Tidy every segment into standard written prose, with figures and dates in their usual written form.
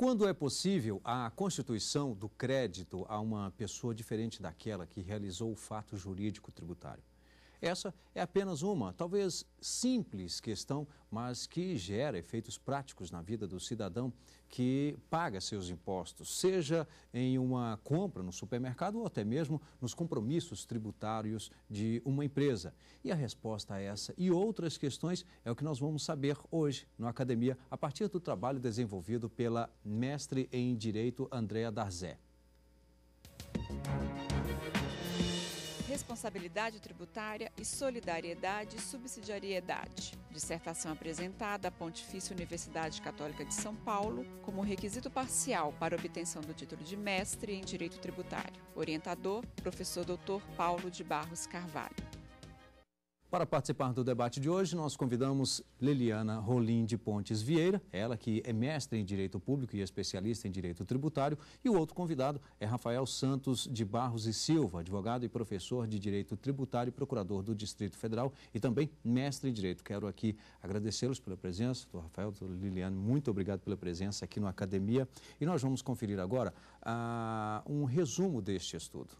Quando é possível a constituição do crédito a uma pessoa diferente daquela que realizou o fato jurídico tributário? Essa é apenas uma, talvez simples questão, mas que gera efeitos práticos na vida do cidadão que paga seus impostos, seja em uma compra no supermercado ou até mesmo nos compromissos tributários de uma empresa. E a resposta a essa e outras questões é o que nós vamos saber hoje no Academia, a partir do trabalho desenvolvido pela mestre em Direito Andréa Darzé. Responsabilidade tributária e solidariedade e subsidiariedade. Dissertação apresentada à Pontifícia Universidade Católica de São Paulo como requisito parcial para obtenção do título de mestre em Direito Tributário. Orientador, professor Dr. Paulo de Barros Carvalho. Para participar do debate de hoje, nós convidamos Leliana Rolim de Pontes Vieira, ela que é mestre em Direito Público e especialista em Direito Tributário, e o outro convidado é Rafael Santos de Barros e Silva, advogado e professor de Direito Tributário e procurador do Distrito Federal e também mestre em Direito. Quero aqui agradecê-los pela presença, doutor Rafael, doutor Leliana, muito obrigado pela presença aqui no Academia. E nós vamos conferir agora um resumo deste estudo.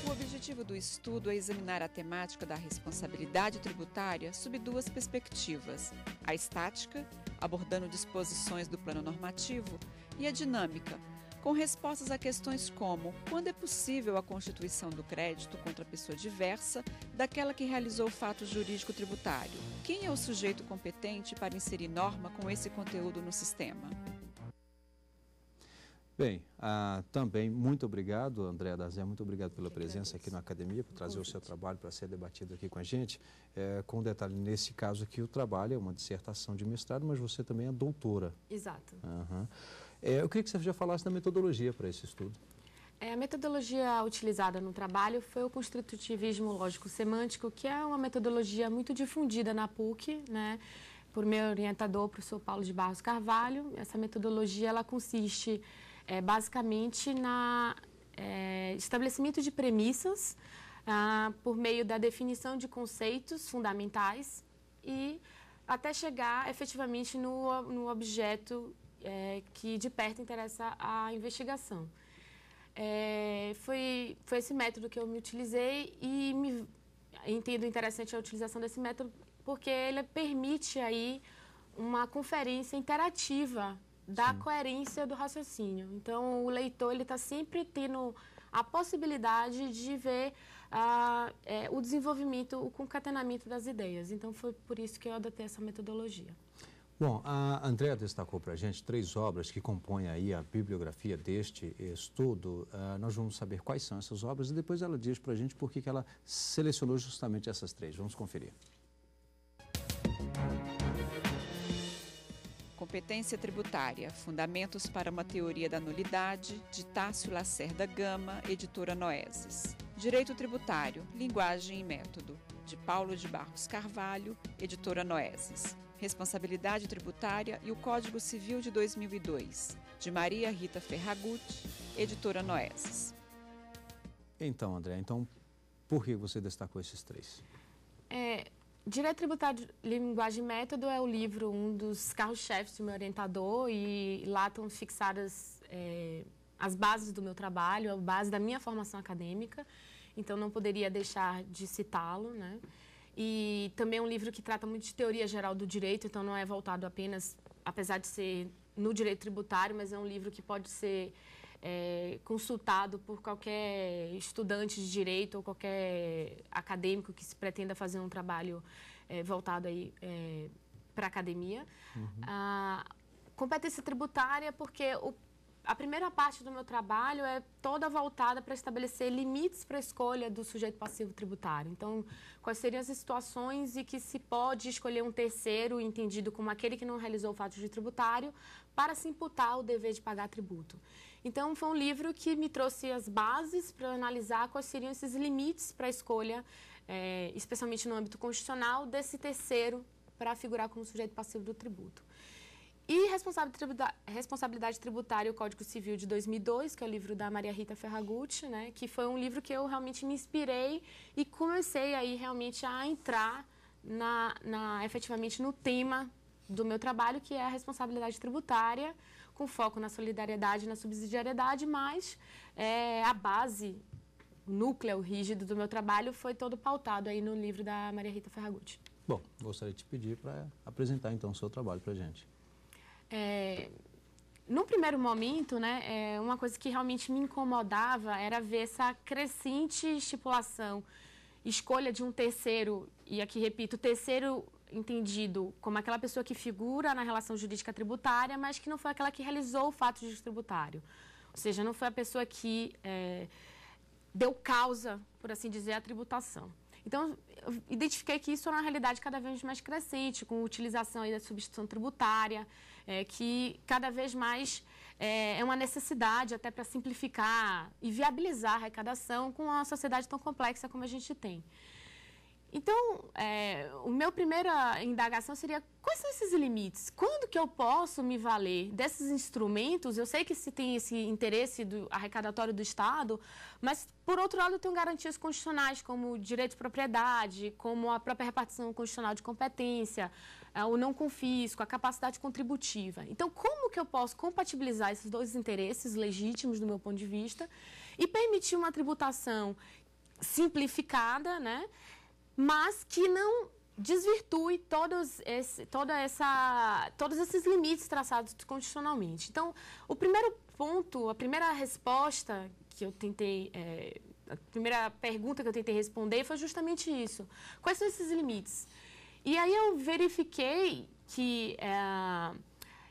O objetivo do estudo é examinar a temática da responsabilidade tributária sob duas perspectivas: a estática, abordando disposições do plano normativo, e a dinâmica, com respostas a questões como: quando é possível a constituição do crédito contra pessoa diversa daquela que realizou o fato jurídico tributário? Quem é o sujeito competente para inserir norma com esse conteúdo no sistema? Bem, também muito obrigado, Andréa Darzé, muito obrigado pela presença aqui na Academia, por trazer o seu trabalho para ser debatido aqui com a gente. Com detalhe, nesse caso aqui, o trabalho é uma dissertação de mestrado, mas você também é doutora. Exato. Eu queria que você já falasse da metodologia para esse estudo. A metodologia utilizada no trabalho foi o construtivismo lógico-semântico, que é uma metodologia muito difundida na PUC, né, por meu orientador, o professor Paulo de Barros Carvalho. Essa metodologia ela consiste basicamente no estabelecimento de premissas por meio da definição de conceitos fundamentais e até chegar efetivamente no objeto que de perto interessa a investigação. Foi esse método que eu me utilizei e entendo interessante a utilização desse método porque ele permite aí uma conferência interativa da coerência do raciocínio. Então, o leitor está sempre tendo a possibilidade de ver o desenvolvimento, o concatenamento das ideias. Então, foi por isso que eu adotei essa metodologia. Bom, a Andréa destacou para a gente 3 obras que compõem aí a bibliografia deste estudo. Nós vamos saber quais são essas obras e depois ela diz para a gente por que ela selecionou justamente essas 3. Vamos conferir. Competência tributária, fundamentos para uma teoria da nulidade, de Tássio Lacerda Gama, editora Noeses. Direito tributário, linguagem e método, de Paulo de Barros Carvalho, editora Noeses. Responsabilidade tributária e o Código Civil de 2002, de Maria Rita Ferragutti, editora Noeses. Então, André, por que você destacou esses 3? Direito Tributário, Linguagem e Método é o livro, um dos carros-chefes do meu orientador, e lá estão fixadas as bases do meu trabalho, a base da minha formação acadêmica, então não poderia deixar de citá-lo, né? E também é um livro que trata muito de teoria geral do direito, então não é voltado apenas, apesar de ser no direito tributário, mas é um livro que pode ser consultado por qualquer estudante de direito ou qualquer acadêmico que se pretenda fazer um trabalho voltado aí para a academia. Competência tributária, porque a primeira parte do meu trabalho é toda voltada para estabelecer limites para a escolha do sujeito passivo tributário. Então, quais seriam as situações em que se pode escolher um terceiro, entendido como aquele que não realizou o fato de tributário, para se imputar o dever de pagar tributo. Então, foi um livro que me trouxe as bases para analisar quais seriam esses limites para a escolha, especialmente no âmbito constitucional, desse terceiro para figurar como sujeito passivo do tributo. E Responsabilidade Tributária e o Código Civil de 2002, que é o livro da Maria Rita Ferragutti, né, que foi um livro que eu realmente me inspirei e comecei aí realmente a entrar efetivamente no tema do meu trabalho, que é a responsabilidade tributária, com foco na solidariedade e na subsidiariedade, mas a base, o núcleo rígido do meu trabalho foi todo pautado aí no livro da Maria Rita Ferragutti. Bom, gostaria de te pedir para apresentar então o seu trabalho para a gente. No primeiro momento, né, uma coisa que realmente me incomodava era ver essa crescente estipulação, escolha de um terceiro, e aqui repito, terceiro entendido como aquela pessoa que figura na relação jurídica tributária, mas que não foi aquela que realizou o fato jurídico tributário. Ou seja, não foi a pessoa que deu causa, por assim dizer, à tributação. Então, eu identifiquei que isso é uma realidade cada vez mais crescente, com a utilização aí da substituição tributária, que cada vez mais é uma necessidade até para simplificar e viabilizar a arrecadação com uma sociedade tão complexa como a gente tem. Então, a minha primeira indagação seria, quais são esses limites? Quando que eu posso me valer desses instrumentos? Eu sei que se tem esse interesse do arrecadatório do Estado, mas, por outro lado, eu tenho garantias constitucionais, como o direito de propriedade, como a própria repartição constitucional de competência, o não confisco, a capacidade contributiva. Então, como que eu posso compatibilizar esses dois interesses legítimos, do meu ponto de vista, e permitir uma tributação simplificada, né? Mas que não desvirtue todos esses limites traçados constitucionalmente. Então, o primeiro ponto, a primeira resposta que eu tentei, a primeira pergunta que eu tentei responder foi justamente isso. Quais são esses limites? E aí eu verifiquei que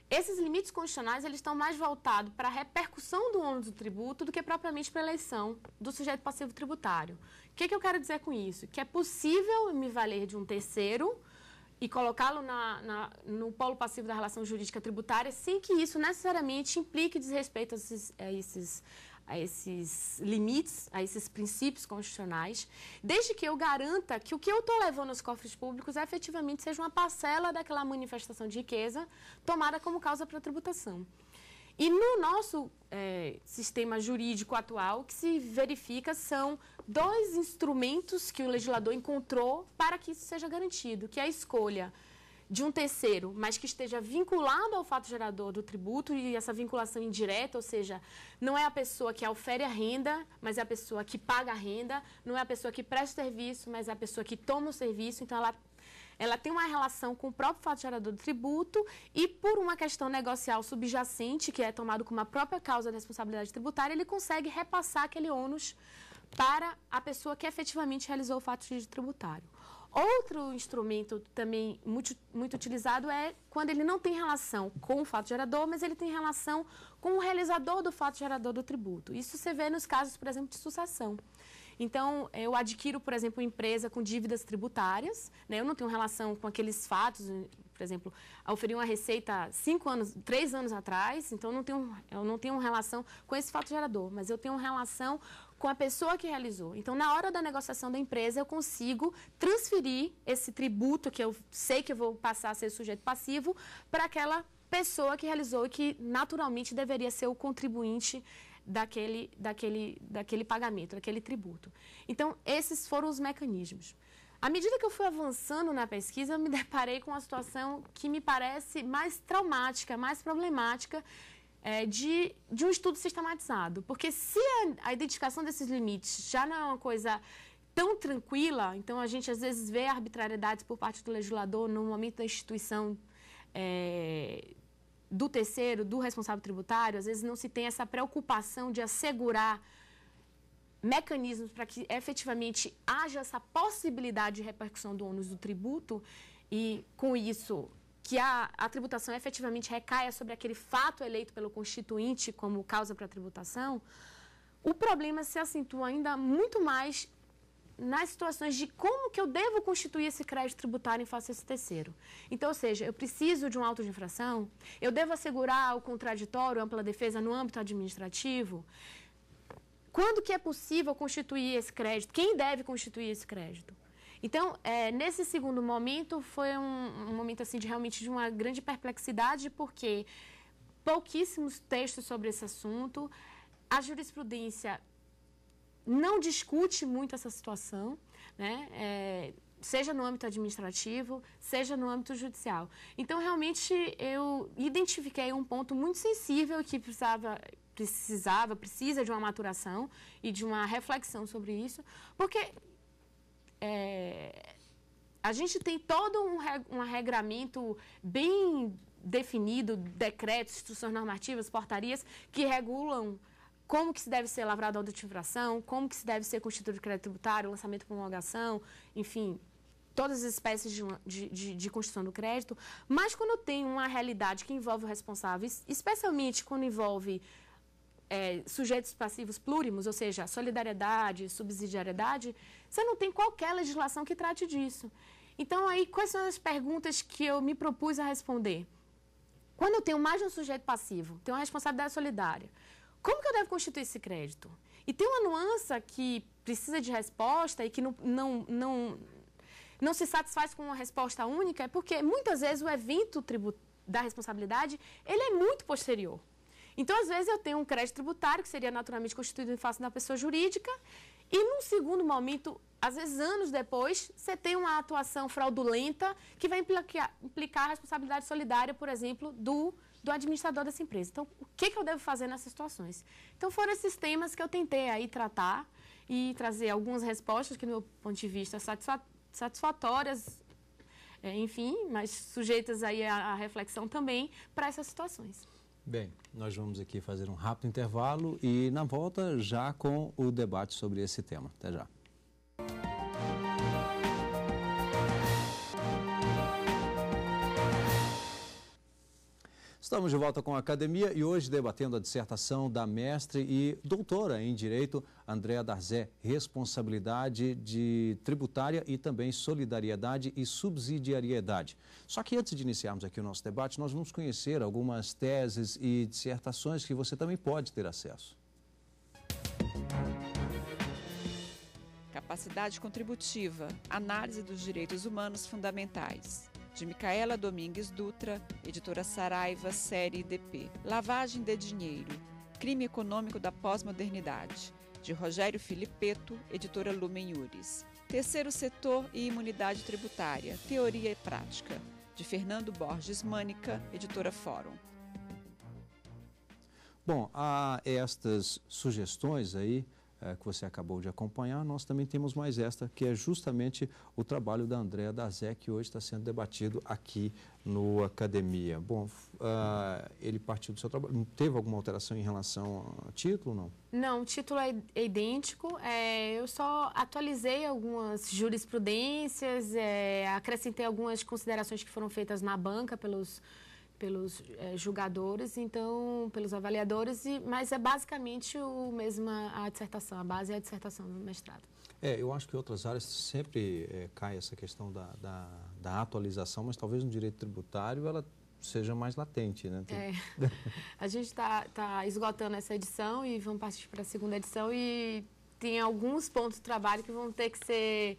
esses limites constitucionais eles estão mais voltados para a repercussão do ônus do tributo do que propriamente para a eleição do sujeito passivo tributário. O que eu quero dizer com isso? Que é possível me valer de um terceiro e colocá-lo no polo passivo da relação jurídica tributária sem que isso necessariamente implique desrespeito a esses limites, a esses princípios constitucionais, desde que eu garanta que o que eu estou levando aos cofres públicos efetivamente seja uma parcela daquela manifestação de riqueza tomada como causa para a tributação. E no nosso sistema jurídico atual, o que se verifica são dois instrumentos que o legislador encontrou para que isso seja garantido, que é a escolha de um terceiro, mas que esteja vinculado ao fato gerador do tributo, e essa vinculação indireta, ou seja, não é a pessoa que aufere a renda, mas é a pessoa que paga a renda, não é a pessoa que presta o serviço, mas é a pessoa que toma o serviço, então ela tem uma relação com o próprio fato gerador do tributo e, por uma questão negocial subjacente, que é tomado como a própria causa da responsabilidade tributária, ele consegue repassar aquele ônus para a pessoa que efetivamente realizou o fato jurídico tributário. Outro instrumento também muito utilizado é quando ele não tem relação com o fato gerador, mas ele tem relação com o realizador do fato gerador do tributo. Isso você vê nos casos, por exemplo, de sucessão. Então, eu adquiro, por exemplo, uma empresa com dívidas tributárias, né? Eu não tenho relação com aqueles fatos, por exemplo, oferi uma receita 3 anos atrás, então eu não tenho relação com esse fato gerador, mas eu tenho relação com a pessoa que realizou. Então, na hora da negociação da empresa, eu consigo transferir esse tributo, que eu sei que eu vou passar a ser sujeito passivo, para aquela pessoa que realizou e que, naturalmente, deveria ser o contribuinte daquele pagamento, daquele tributo. Então, esses foram os mecanismos. À medida que eu fui avançando na pesquisa, eu me deparei com uma situação que me parece mais traumática, mais problemática, de um estudo sistematizado. Porque se a identificação desses limites já não é uma coisa tão tranquila, então a gente às vezes vê arbitrariedades por parte do legislador no momento da instituição do terceiro, do responsável tributário, às vezes não se tem essa preocupação de assegurar mecanismos para que efetivamente haja essa possibilidade de repercussão do ônus do tributo e, com isso, que a tributação efetivamente recaia sobre aquele fato eleito pelo constituinte como causa para a tributação, o problema se acentua ainda muito mais nas situações de como que eu devo constituir esse crédito tributário em face a esse terceiro. Então, ou seja, eu preciso de um auto de infração, eu devo assegurar o contraditório, ampla defesa no âmbito administrativo. Quando que é possível constituir esse crédito? Quem deve constituir esse crédito? Então, nesse segundo momento, foi um momento assim, realmente de uma grande perplexidade, porque pouquíssimos textos sobre esse assunto, a jurisprudência não discute muito essa situação, né? seja no âmbito administrativo, seja no âmbito judicial. Então, realmente, eu identifiquei um ponto muito sensível que precisa de uma maturação e de uma reflexão sobre isso, porque a gente tem todo um regramento bem definido, decretos, instruções normativas, portarias, que regulam como que se deve ser lavrado a auto de infração, como que se deve ser constituído o crédito tributário, lançamento e promulgação, enfim, todas as espécies de constituição do crédito. Mas quando tem uma realidade que envolve o responsável, especialmente quando envolve sujeitos passivos plúrimos, ou seja, solidariedade, subsidiariedade, você não tem qualquer legislação que trate disso. Então, aí, quais são as perguntas que eu me propus a responder? Quando eu tenho mais de um sujeito passivo, tenho uma responsabilidade solidária, como que eu devo constituir esse crédito? E tem uma nuance que precisa de resposta e que não se satisfaz com uma resposta única, é porque muitas vezes o evento da responsabilidade, ele é muito posterior. Então, às vezes, eu tenho um crédito tributário, que seria naturalmente constituído em face da pessoa jurídica, e num segundo momento, às vezes anos depois, você tem uma atuação fraudulenta que vai implicar a responsabilidade solidária, por exemplo, do administrador dessa empresa. Então, o que eu devo fazer nessas situações? Então, foram esses temas que eu tentei aí tratar e trazer algumas respostas que, do meu ponto de vista, satisfatórias, enfim, mas sujeitas aí à reflexão também para essas situações. Bem, nós vamos aqui fazer um rápido intervalo e na volta já com o debate sobre esse tema. Até já. Estamos de volta com a academia e hoje debatendo a dissertação da mestre e doutora em Direito, Andréa Darzé, responsabilidade tributária e também solidariedade e subsidiariedade. Só que antes de iniciarmos aqui o nosso debate, nós vamos conhecer algumas teses e dissertações que você também pode ter acesso. Capacidade contributiva, análise dos direitos humanos fundamentais. De Micaela Domingues Dutra, editora Saraiva, série DP. Lavagem de dinheiro, crime econômico da pós-modernidade. De Rogério Filipeto, editora Lumen Iuris. Terceiro setor e imunidade tributária, teoria e prática. De Fernando Borges Mânica, editora Fórum. Bom, há estas sugestões aí que você acabou de acompanhar, nós também temos mais esta, que é justamente o trabalho da Andréa Darzé, que hoje está sendo debatido aqui no Academia. Bom, ele partiu do seu trabalho, teve alguma alteração em relação ao título, não? Não, o título é idêntico, eu só atualizei algumas jurisprudências, acrescentei algumas considerações que foram feitas na banca pelos julgadores, então, pelos avaliadores, mas é basicamente a dissertação, a base é a dissertação do mestrado. Eu acho que em outras áreas sempre cai essa questão da atualização, mas talvez no direito tributário ela seja mais latente, né? A gente está esgotando essa edição e vamos partir para a segunda edição e tem alguns pontos do trabalho que vão ter que ser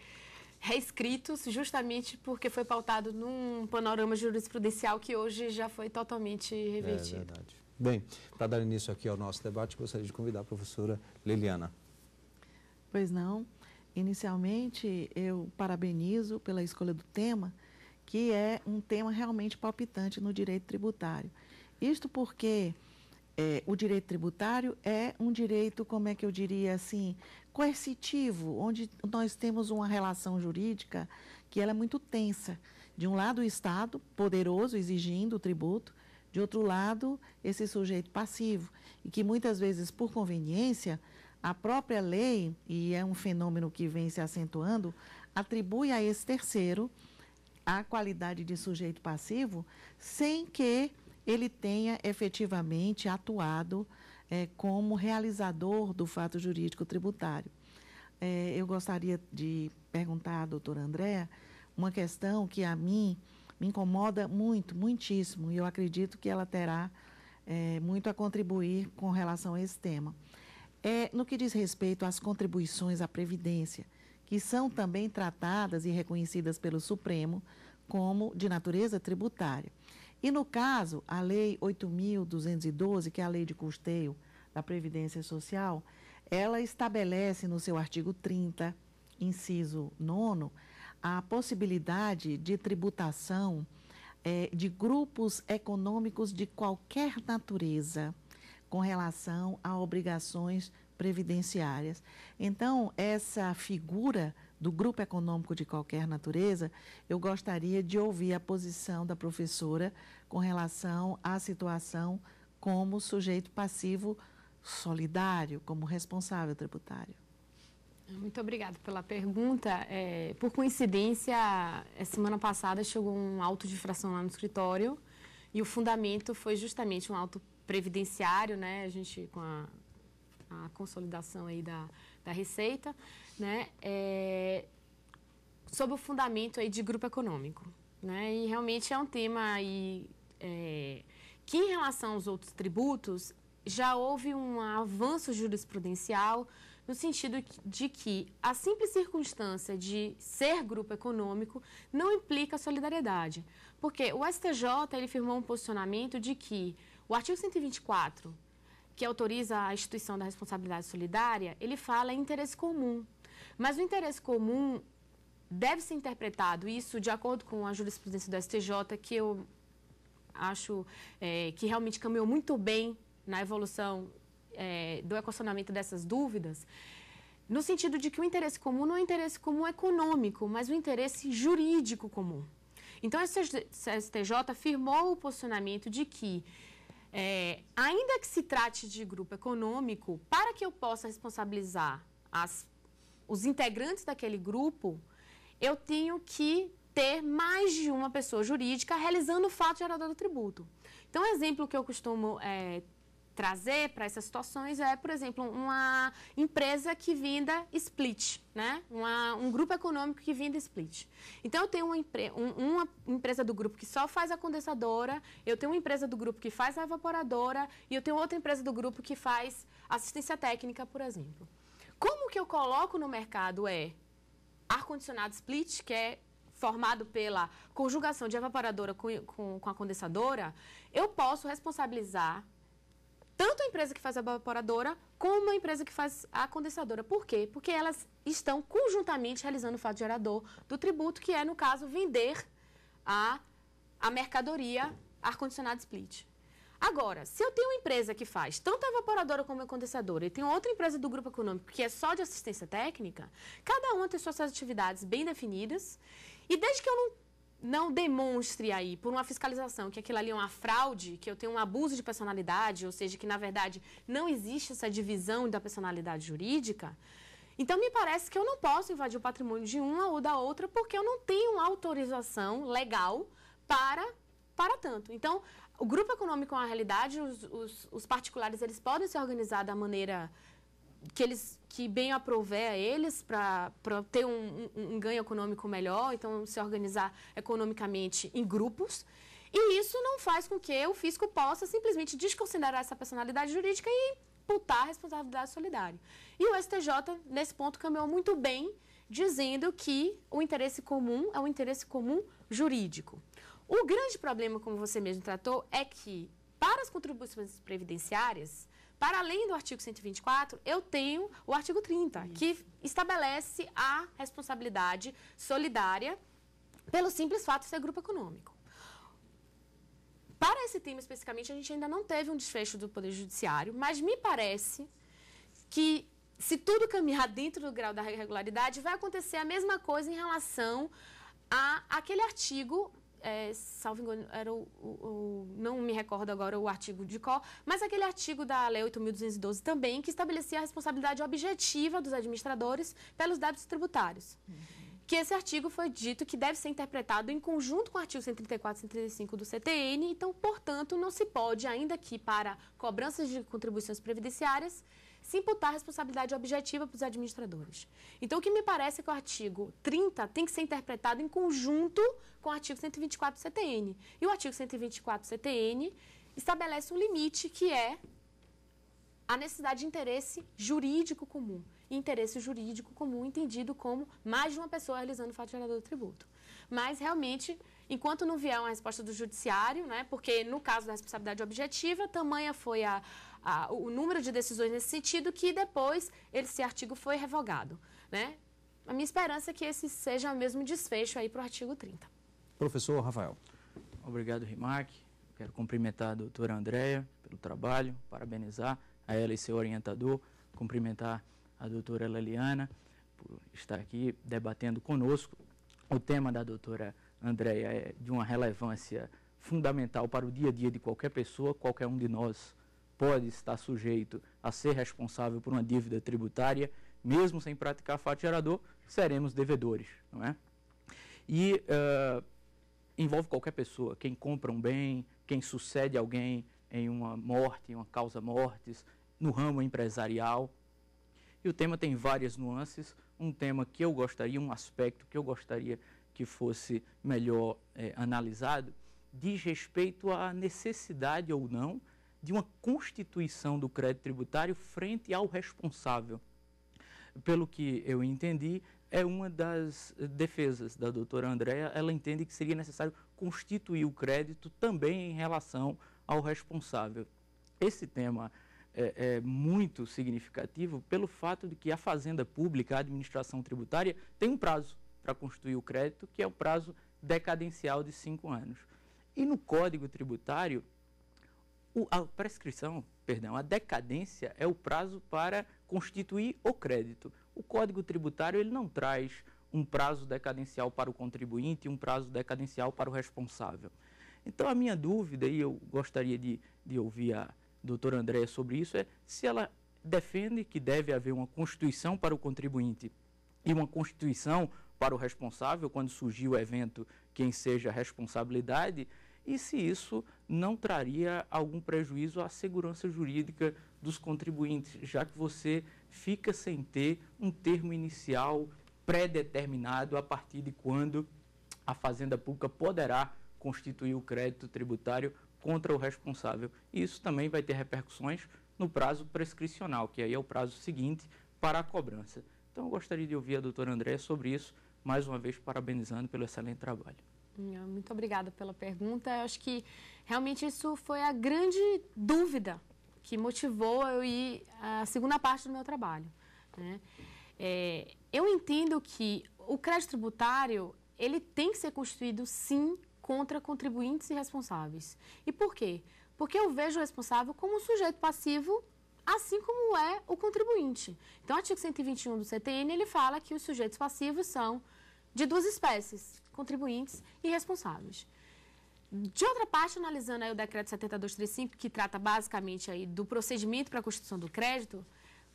reescritos justamente porque foi pautado num panorama jurisprudencial que hoje já foi totalmente revertido. É verdade. Bem, para dar início aqui ao nosso debate, gostaria de convidar a professora Liliana. Pois não. Inicialmente, eu parabenizo pela escolha do tema, que é um tema realmente palpitante no direito tributário. Isto porque o direito tributário é um direito, como é que eu diria assim, coercitivo, onde nós temos uma relação jurídica que ela é muito tensa. De um lado, o Estado, poderoso, exigindo o tributo, de outro lado, esse sujeito passivo, e que muitas vezes, por conveniência, a própria lei, e é um fenômeno que vem se acentuando, atribui a esse terceiro a qualidade de sujeito passivo sem que ele tenha efetivamente atuado como realizador do fato jurídico tributário. Eu gostaria de perguntar à doutora Andréa uma questão que a mim me incomoda muito, muitíssimo, e eu acredito que ela terá muito a contribuir com relação a esse tema. No que diz respeito às contribuições à Previdência, que são também tratadas e reconhecidas pelo Supremo como de natureza tributária. E, no caso, a Lei 8.212, que é a Lei de Custeio da Previdência Social, ela estabelece no seu artigo 30, inciso 9º, a possibilidade de tributação de grupos econômicos de qualquer natureza com relação a obrigações previdenciárias. Então, essa figura do grupo econômico de qualquer natureza, eu gostaria de ouvir a posição da professora com relação à situação como sujeito passivo solidário, como responsável tributário. Muito obrigada pela pergunta. Por coincidência, semana passada chegou um auto de infração lá no escritório e o fundamento foi justamente um auto previdenciário, né? A gente com a consolidação aí da Receita, né? Sob o fundamento aí de grupo econômico, né? E realmente é um tema aí, que em relação aos outros tributos já houve um avanço jurisprudencial no sentido de que a simples circunstância de ser grupo econômico não implica solidariedade. Porque o STJ ele firmou um posicionamento de que o artigo 124, que autoriza a instituição da responsabilidade solidária, ele fala em interesse comum. Mas o interesse comum deve ser interpretado, isso de acordo com a jurisprudência do STJ, que eu acho que realmente caminhou muito bem na evolução do equacionamento dessas dúvidas, no sentido de que o interesse comum não é um interesse comum econômico, mas um interesse jurídico comum. Então, a STJ afirmou o posicionamento de que, ainda que se trate de grupo econômico, para que eu possa responsabilizar os integrantes daquele grupo, eu tenho que ter mais de uma pessoa jurídica realizando o fato gerador do tributo. Então, um exemplo que eu costumo trazer para essas situações por exemplo, uma empresa que venda split, né? Um grupo econômico que venda split. Então, eu tenho uma empresa do grupo que só faz a condensadora, eu tenho uma empresa do grupo que faz a evaporadora e eu tenho outra empresa do grupo que faz assistência técnica, por exemplo. Como que eu coloco no mercado ar-condicionado split, que é formado pela conjugação de evaporadora com a condensadora, eu posso responsabilizar tanto a empresa que faz a evaporadora como a empresa que faz a condensadora. Por quê? Porque elas estão conjuntamente realizando o fato gerador do tributo, que é, no caso, vender a mercadoria ar-condicionado split. Agora, se eu tenho uma empresa que faz tanto a evaporadora como a condensadora e tenho outra empresa do grupo econômico que é só de assistência técnica, cada uma tem suas atividades bem definidas e desde que eu não demonstre aí, por uma fiscalização, que aquilo ali é uma fraude, que eu tenho um abuso de personalidade, ou seja, que, na verdade, não existe essa divisão da personalidade jurídica, então me parece que eu não posso invadir o patrimônio de uma ou da outra porque eu não tenho autorização legal para tanto. Então, o grupo econômico é uma realidade, os particulares eles podem se organizar da maneira que bem aprouver a eles para ter um ganho econômico melhor, então se organizar economicamente em grupos, e isso não faz com que o fisco possa simplesmente desconsiderar essa personalidade jurídica e imputar a responsabilidade solidária. E o STJ, nesse ponto, caminhou muito bem, dizendo que o interesse comum é um interesse comum jurídico. O grande problema, como você mesmo tratou, é que, para as contribuições previdenciárias, para além do artigo 124, eu tenho o artigo 30, que estabelece a responsabilidade solidária pelo simples fato de ser grupo econômico. Para esse tema especificamente, a gente ainda não teve um desfecho do Poder Judiciário, mas me parece que, se tudo caminhar dentro do grau da regularidade, vai acontecer a mesma coisa em relação àquele artigo, salvo engano, era não me recordo agora o artigo de qual, mas aquele artigo da Lei 8.212 também, que estabelecia a responsabilidade objetiva dos administradores pelos débitos tributários. Que esse artigo foi dito que deve ser interpretado em conjunto com o artigo 134 e 135 do CTN, então, portanto, não se pode, ainda que para cobranças de contribuições previdenciárias, se imputar responsabilidade objetiva para os administradores. Então, o que me parece é que o artigo 30 tem que ser interpretado em conjunto com o artigo 124 do CTN. E o artigo 124 do CTN estabelece um limite que é a necessidade de interesse jurídico comum. E interesse jurídico comum entendido como mais de uma pessoa realizando o fato gerador do tributo. Mas, realmente, enquanto não vier uma resposta do judiciário, né, porque no caso da responsabilidade objetiva, tamanha foi o número de decisões nesse sentido que depois esse artigo foi revogado, né? a minha esperança é que esse seja o mesmo desfecho aí para o artigo 30. Professor Rafael. Obrigado, Rimac. Quero cumprimentar a doutora Andréia pelo trabalho, parabenizar a ela e seu orientador, cumprimentar a doutora Leliana por estar aqui debatendo conosco. O tema da doutora Andréia é de uma relevância fundamental para o dia a dia de qualquer pessoa. Qualquer um de nós pode estar sujeito a ser responsável por uma dívida tributária, mesmo sem praticar fato gerador, seremos devedores, não é? E envolve qualquer pessoa, quem compra um bem, quem sucede alguém em uma morte, em uma causa mortis, no ramo empresarial. E o tema tem várias nuances, um tema que eu gostaria, um aspecto que eu gostaria que fosse melhor analisado, diz respeito à necessidade ou não de uma constituição do crédito tributário frente ao responsável. Pelo que eu entendi, é uma das defesas da doutora Andréia. Ela entende que seria necessário constituir o crédito também em relação ao responsável. Esse tema é muito significativo pelo fato de que a Fazenda Pública, a administração tributária, tem um prazo para constituir o crédito, que é o prazo decadencial de 5 anos. E no Código Tributário, a decadência é o prazo para constituir o crédito. O Código Tributário ele não traz um prazo decadencial para o contribuinte e um prazo decadencial para o responsável. Então, a minha dúvida, e eu gostaria de ouvir a doutora Andréia sobre isso, é se ela defende que deve haver uma constituição para o contribuinte e uma constituição para o responsável, quando surgir o evento que enseja a responsabilidade, e se isso não traria algum prejuízo à segurança jurídica dos contribuintes, já que você fica sem ter um termo inicial pré-determinado a partir de quando a Fazenda Pública poderá constituir o crédito tributário contra o responsável. E isso também vai ter repercussões no prazo prescricional, que aí é o prazo seguinte para a cobrança. Então, eu gostaria de ouvir a doutora Andréia sobre isso, mais uma vez parabenizando pelo excelente trabalho. Muito obrigada pela pergunta. Eu acho que realmente isso foi a grande dúvida que motivou eu ir à segunda parte do meu trabalho, né? Eu entendo que o crédito tributário ele tem que ser constituído, sim, contra contribuintes e responsáveis. E por quê? Porque eu vejo o responsável como um sujeito passivo, assim como é o contribuinte. Então, o artigo 121 do CTN, ele fala que os sujeitos passivos são de duas espécies, contribuintes e responsáveis. De outra parte, analisando aí o decreto 7235, que trata basicamente aí do procedimento para a constituição do crédito,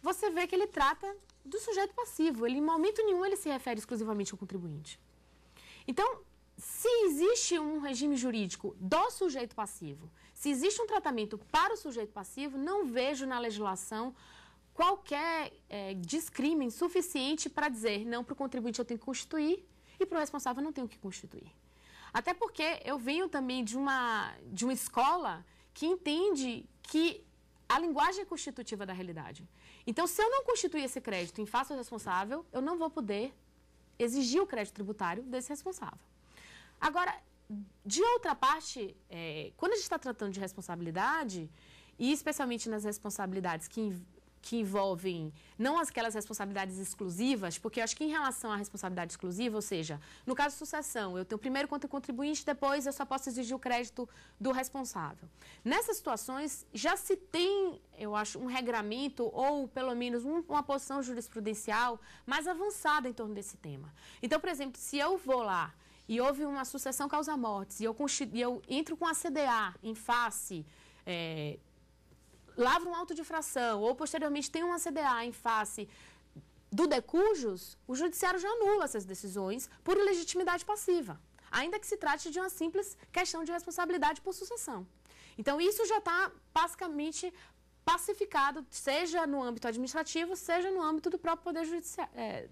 você vê que ele trata do sujeito passivo. Ele, em momento nenhum, ele se refere exclusivamente ao contribuinte. Então, se existe um regime jurídico do sujeito passivo, se existe um tratamento para o sujeito passivo, não vejo na legislação qualquer descrime suficiente para dizer não, para o contribuinte eu tenho que constituir e para o responsável eu não tenho que constituir. Até porque eu venho também de uma escola que entende que a linguagem é constitutiva da realidade. Então, se eu não constituir esse crédito em face ao responsável, eu não vou poder exigir o crédito tributário desse responsável. Agora, de outra parte, quando a gente está tratando de responsabilidade, e especialmente nas responsabilidades que envolvem não aquelas responsabilidades exclusivas, porque eu acho que em relação à responsabilidade exclusiva, ou seja, no caso de sucessão, eu tenho primeiro contra o contribuinte, depois eu só posso exigir o crédito do responsável. Nessas situações, já se tem, eu acho, um regramento ou, pelo menos, uma posição jurisprudencial mais avançada em torno desse tema. Então, por exemplo, se eu vou lá e houve uma sucessão causa-mortes e eu entro com a CDA em face... lavro um auto de infração ou, posteriormente, tem uma CDA em face do decujus, o judiciário já anula essas decisões por ilegitimidade passiva, ainda que se trate de uma simples questão de responsabilidade por sucessão. Então, isso já está basicamente pacificado, seja no âmbito administrativo, seja no âmbito do próprio poder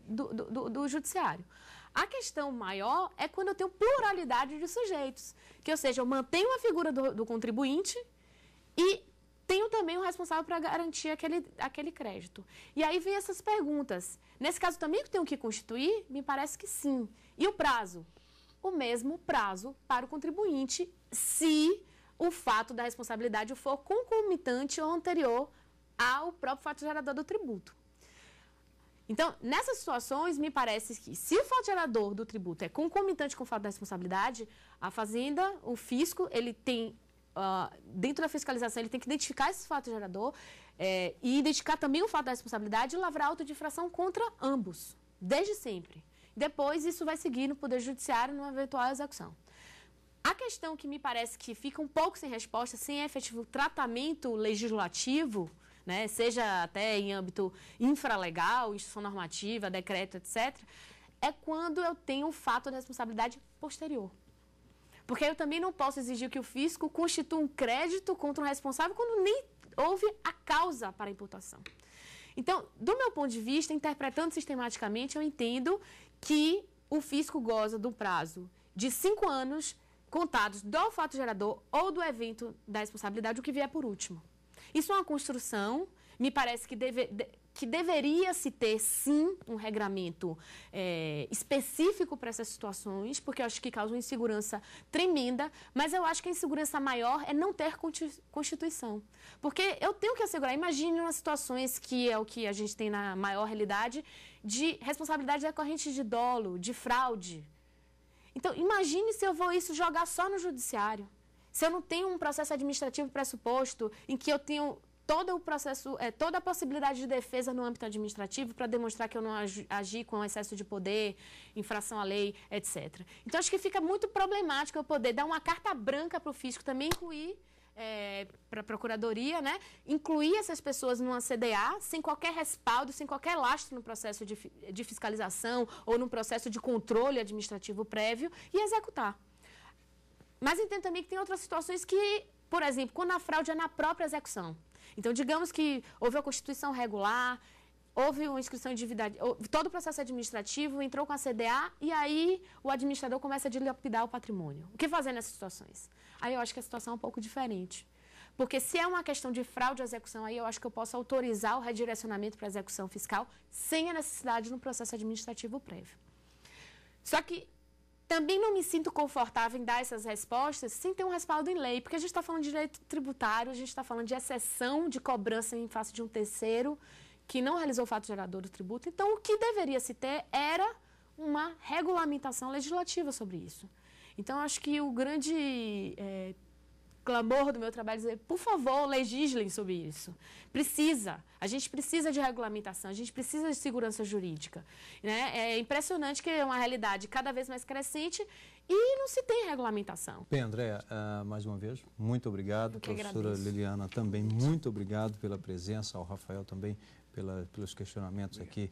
do judiciário. A questão maior é quando eu tenho pluralidade de sujeitos, que, ou seja, eu mantenho a figura do contribuinte e tenho também o responsável para garantir aquele crédito. E aí vem essas perguntas. Nesse caso também que tenho que constituir? Me parece que sim. E o prazo? O mesmo prazo para o contribuinte, se o fato da responsabilidade for concomitante ou anterior ao próprio fato gerador do tributo. Então, nessas situações, me parece que se o fato gerador do tributo é concomitante com o fato da responsabilidade, a Fazenda, o fisco, ele tem, dentro da fiscalização, ele tem que identificar esse fato gerador e identificar também o fato da responsabilidade e lavrar auto de infração contra ambos, desde sempre. Depois, isso vai seguir no Poder Judiciário numa eventual execução. A questão que me parece que fica um pouco sem resposta, sem efetivo tratamento legislativo, né, seja até em âmbito infralegal, instituição normativa, decreto, etc., é quando eu tenho um fato de responsabilidade posterior. Porque eu também não posso exigir que o fisco constitua um crédito contra um responsável quando nem houve a causa para a imputação. Então, do meu ponto de vista, interpretando sistematicamente, eu entendo que o fisco goza do prazo de 5 anos contados do fato gerador ou do evento da responsabilidade, o que vier por último. Isso é uma construção, me parece que deveria se ter, sim, um regramento específico para essas situações, porque eu acho que causa uma insegurança tremenda, mas eu acho que a insegurança maior é não ter Constituição. Porque eu tenho que assegurar, imagine umas situações que é o que a gente tem na maior realidade, de responsabilidade decorrente de dolo, de fraude. Então, imagine se eu vou isso jogar só no judiciário. Se eu não tenho um processo administrativo pressuposto em que eu tenho todo o processo, toda a possibilidade de defesa no âmbito administrativo para demonstrar que eu não agi com excesso de poder, infração à lei, etc. Então, acho que fica muito problemático eu poder dar uma carta branca para o fisco, também incluir para a Procuradoria, né, incluir essas pessoas numa CDA sem qualquer respaldo, sem qualquer lastro no processo de fiscalização ou no processo de controle administrativo prévio e executar. Mas entendo também que tem outras situações que, por exemplo, quando a fraude é na própria execução. Então, digamos que houve a constituição regular, houve uma inscrição em dívida, todo o processo administrativo entrou com a CDA e aí o administrador começa a dilapidar o patrimônio. O que fazer nessas situações? Aí eu acho que a situação é um pouco diferente. Porque se é uma questão de fraude à execução, aí eu acho que eu posso autorizar o redirecionamento para a execução fiscal sem a necessidade no processo administrativo prévio. Só que também não me sinto confortável em dar essas respostas sem ter um respaldo em lei, porque a gente está falando de direito tributário, a gente está falando de exceção de cobrança em face de um terceiro que não realizou o fato gerador do tributo. Então, o que deveria se ter era uma regulamentação legislativa sobre isso. Então, acho que o grande clamor do meu trabalho é dizer, por favor, legislem sobre isso. A gente precisa de regulamentação, a gente precisa de segurança jurídica. Né? É impressionante que é uma realidade cada vez mais crescente e não se tem regulamentação. Bem, Andréa, mais uma vez, muito obrigado. Professora agradeço. Liliana, também muito obrigado pela presença, ao Rafael também pelos questionamentos aqui.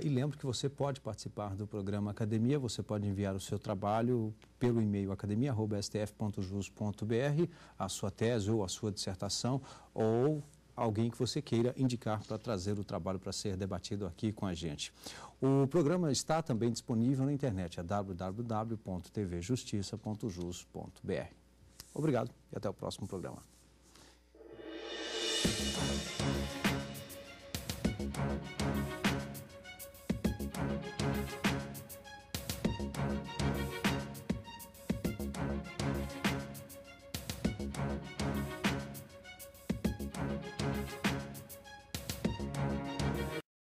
E lembro que você pode participar do programa Academia, você pode enviar o seu trabalho pelo e-mail academia@stf.jus.br, a sua tese ou a sua dissertação, ou alguém que você queira indicar para trazer o trabalho para ser debatido aqui com a gente. O programa está também disponível na internet, é www.tvjustiça.jus.br. Obrigado e até o próximo programa.